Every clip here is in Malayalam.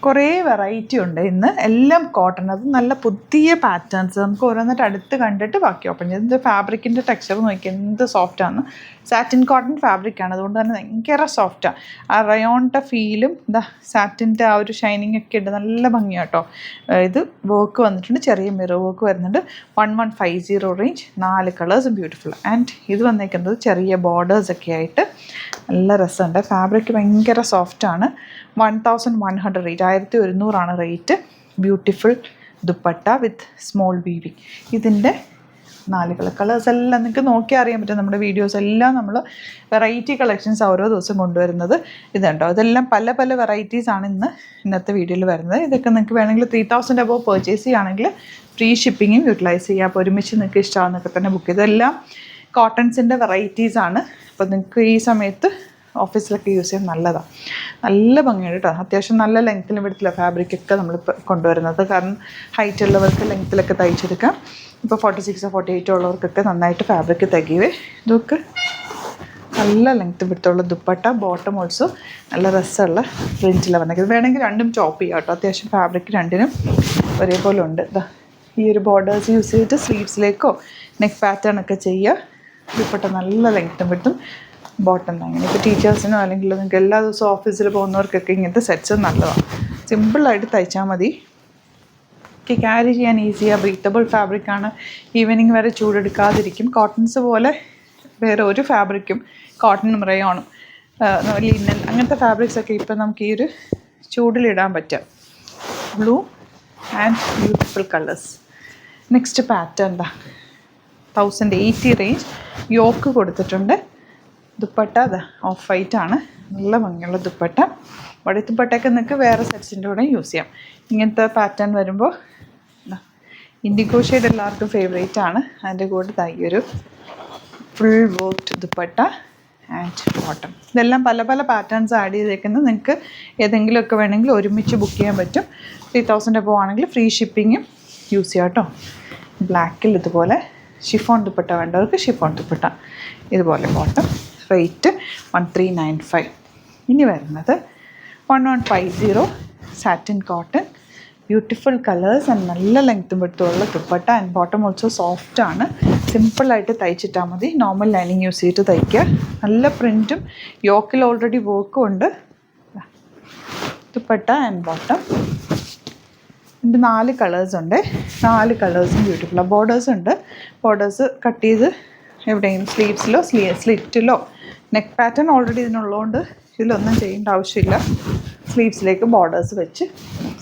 കുറേ വെറൈറ്റി ഉണ്ട് ഇന്ന്. എല്ലാം കോട്ടൺ. അത് നല്ല പുതിയ പാറ്റേൺസ്. നമുക്ക് ഓരോന്നിട്ട് അടുത്ത് കണ്ടിട്ട് ബാക്കി ഓപ്പൺ ചെയ്ത്. ഇത് ഫാബ്രിക്കിൻ്റെ ടെക്സ്ചർ നോക്കി എന്ത് സോഫ്റ്റാണ്. സാറ്റിൻ കോട്ടൺ ഫാബ്രിക്കാണ്, അതുകൊണ്ട് തന്നെ ഭയങ്കര സോഫ്റ്റാണ്. ആ റയോണിൻ്റെ ഫീലും സാറ്റിൻ്റെ ആ ഒരു ഷൈനിങ് ഒക്കെ ഉണ്ട്. നല്ല ഭംഗിയാണ് കേട്ടോ. ഇത് വർക്ക് വന്നിട്ടുണ്ട്, ചെറിയ മിറർ വർക്ക് വരുന്നുണ്ട്. 1150 റേഞ്ച്, 4 കളേഴ്സും ബ്യൂട്ടിഫുൾ. ആൻഡ് ഇത് വന്നേക്കുന്നത് ചെറിയ ബോർഡേഴ്സൊക്കെ ആയിട്ട് നല്ല രസമുണ്ട്. ഫാബ്രിക് ഭയങ്കര സോഫ്റ്റാണ്. 1100 റേറ്റ്, 1100 റേറ്റ്. ബ്യൂട്ടിഫുൾ ദുപ്പട്ട വിത്ത് സ്മോൾ വീവിങ്. ഇതിൻ്റെ 4 കളേഴ്സ് എല്ലാം നിങ്ങൾക്ക് നോക്കിയാൽ അറിയാൻ പറ്റും. നമ്മുടെ വീഡിയോസ് എല്ലാം നമ്മൾ വെറൈറ്റി കളക്ഷൻസ് ഓരോ ദിവസം കൊണ്ടുവരുന്നത് ഇതുണ്ടോ. ഇതെല്ലാം പല പല വെറൈറ്റീസാണ് ഇന്നത്തെ വീഡിയോയിൽ വരുന്നത്. ഇതൊക്കെ നിങ്ങൾക്ക് വേണമെങ്കിൽ 3000 അബോവ് പർച്ചേസ് ചെയ്യുകയാണെങ്കിൽ ഫ്രീ ഷിപ്പിങ്ങും യൂട്ടിലൈസ് ചെയ്യുക. അപ്പോൾ ഒരുമിച്ച് നിങ്ങൾക്ക് ഇഷ്ടമാകുന്നൊക്കെ തന്നെ ബുക്ക് ചെയ്ത്. ഇതെല്ലാം കോട്ടൺസിൻ്റെ വെറൈറ്റീസാണ്. അപ്പോൾ നിങ്ങൾക്ക് ഈ സമയത്ത് ഓഫീസിലൊക്കെ യൂസ് ചെയ്യാൻ നല്ലതാണ്. നല്ല ഭംഗിയാണ് കേട്ടോ. അത്യാവശ്യം നല്ല ലെങ്ത്തിലും വിടത്തില്ല ഫാബ്രിക്കൊക്കെ നമ്മളിപ്പോൾ കൊണ്ടുവരുന്നത്. കാരണം ഹൈറ്റ് ഉള്ളവർക്ക് ലെങ്ത്തിലൊക്കെ തയ്ച്ചെടുക്കാം. ഇപ്പോൾ 46 48 ഉള്ളവർക്കൊക്കെ നന്നായിട്ട് ഫാബ്രിക് തികയുവേ. ഇതൊക്കെ നല്ല ലെങ്ത്ത് വിടുത്തുള്ള ദുപ്പട്ട. ബോട്ടം ഓൾസോ നല്ല രസമുള്ള പ്രിൻറ്റിലാണ് വന്നിരിക്കുന്നത്. വേണമെങ്കിൽ രണ്ടും ചോപ്പ് ചെയ്യാം കേട്ടോ. അത്യാവശ്യം ഫാബ്രിക് രണ്ടിനും ഒരേപോലെ ഉണ്ട്. ഈ ഒരു ബോർഡേഴ്സ് യൂസ് ചെയ്തിട്ട് സ്ലീവ്സിലേക്കോ നെക്ക് പാറ്റേൺ ഒക്കെ ചെയ്യുക. ദുപ്പട്ട നല്ല ലെങ്ത്തും വിട്ടും ബോട്ടം അങ്ങനെ. ഇപ്പോൾ ടീച്ചേഴ്സിനോ അല്ലെങ്കിൽ നിങ്ങൾക്ക് എല്ലാ ദിവസവും ഓഫീസിൽ പോകുന്നവർക്കൊക്കെ ഇങ്ങനത്തെ സെറ്റ്സ് നല്ലതാണ്. സിമ്പിളായിട്ട് തയ്ച്ചാൽ മതി. ക്യാരി ചെയ്യാൻ ഈസിയാണ്. ബ്രീത്തബിൾ ഫാബ്രിക്കാണ്. ഈവനിങ് വരെ ചൂടെടുക്കാതിരിക്കും. കോട്ടൺസ് പോലെ വേറെ ഒരു ഫാബ്രിക്കും, കോട്ടണും റയോണും ലിനൻ അങ്ങനത്തെ ഫാബ്രിക്സൊക്കെ ഇപ്പോൾ നമുക്ക് ഈ ഒരു ചൂടിലിടാൻ പറ്റും. Blue and beautiful colours. Next pattern 1080 range. Yoke കൊടുത്തിട്ടുണ്ട്. ദുപ്പട്ട ഓഫ് വൈറ്റ് ആണ്. നല്ല ഭംഗിയുള്ള ദുപ്പട്ട. വടി ദുപ്പട്ടയൊക്കെ നിങ്ങൾക്ക് വേറെ സെറ്റ്സിൻ്റെ കൂടെ യൂസ് ചെയ്യാം. ഇങ്ങനത്തെ പാറ്റേൺ വരുമ്പോൾ ഇൻഡിഗോ ഷെയ്ഡ് എല്ലാവർക്കും ഫേവറേറ്റ് ആണ്. അതിൻ്റെ കൂടെ ഈ ഒരു full worked dupatta and bottom. ഇതെല്ലാം പല പല പാറ്റേൺസ് ആഡ് ചെയ്തേക്കുന്നത്. നിങ്ങൾക്ക് ഏതെങ്കിലുമൊക്കെ വേണമെങ്കിൽ ഒരുമിച്ച് ബുക്ക് ചെയ്യാൻ പറ്റും. 3000 അബോവ് ആണെങ്കിൽ ഫ്രീ ഷിപ്പിങ്ങും യൂസ് ചെയ്യാം കേട്ടോ. ബ്ലാക്കിൽ ഇതുപോലെ ഷിഫോൺ ദുപ്പട്ട വേണ്ടവർക്ക് ഷിഫോൺ ദുപ്പട്ട. ഇതുപോലെ ബോട്ടം. റേറ്റ് 1395. ഇനി വരുന്നത് 1150 satin cotton. Beautiful colours and നല്ല ലെങ്ത്തും വിട്ടുള്ള ദുപ്പട്ട. ആൻഡ് ബോട്ടം ഓൾസോ സോഫ്റ്റാണ്. സിമ്പിളായിട്ട് തയ്ച്ചിട്ടാൽ മതി. നോർമൽ ലൈനിങ് യൂസ് ചെയ്തിട്ട് തയ്ക്കുക. നല്ല പ്രിൻറ്റും യോക്കിൽ ഓൾറെഡി വർക്കും ഉണ്ട്. Dupatta and bottom. ഇതിൻ്റെ 4 കളേഴ്സ് ഉണ്ട്. 4 കളേഴ്സും ബ്യൂട്ടിഫുള്ളാണ്. ബോർഡേഴ്സ് ഉണ്ട്. ബോർഡേഴ്സ് കട്ട് ചെയ്ത് എവിടെയെങ്കിലും സ്ലീവ്സിലോ സ്ലിറ്റിലോ നെക്ക് പാറ്റേൺ ഓൾറെഡി ഇതിനുള്ളതുകൊണ്ട് ഇതിലൊന്നും ചെയ്യേണ്ട ആവശ്യമില്ല. സ്ലീവ്സിലേക്ക് ബോർഡേഴ്സ് വെച്ച്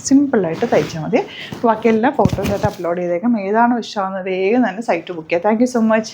സിമ്പിളായിട്ട് തയ്ച്ചാൽ മതി. ബാക്കിയെല്ലാം ഫോട്ടോസായിട്ട് അപ്ലോഡ് ചെയ്തേക്കാം. ഏതാണോ ഇഷ്ടമാകുന്നത് വേഗം തന്നെ സൈറ്റ് ബുക്ക് ചെയ്യുക. Thank you so much.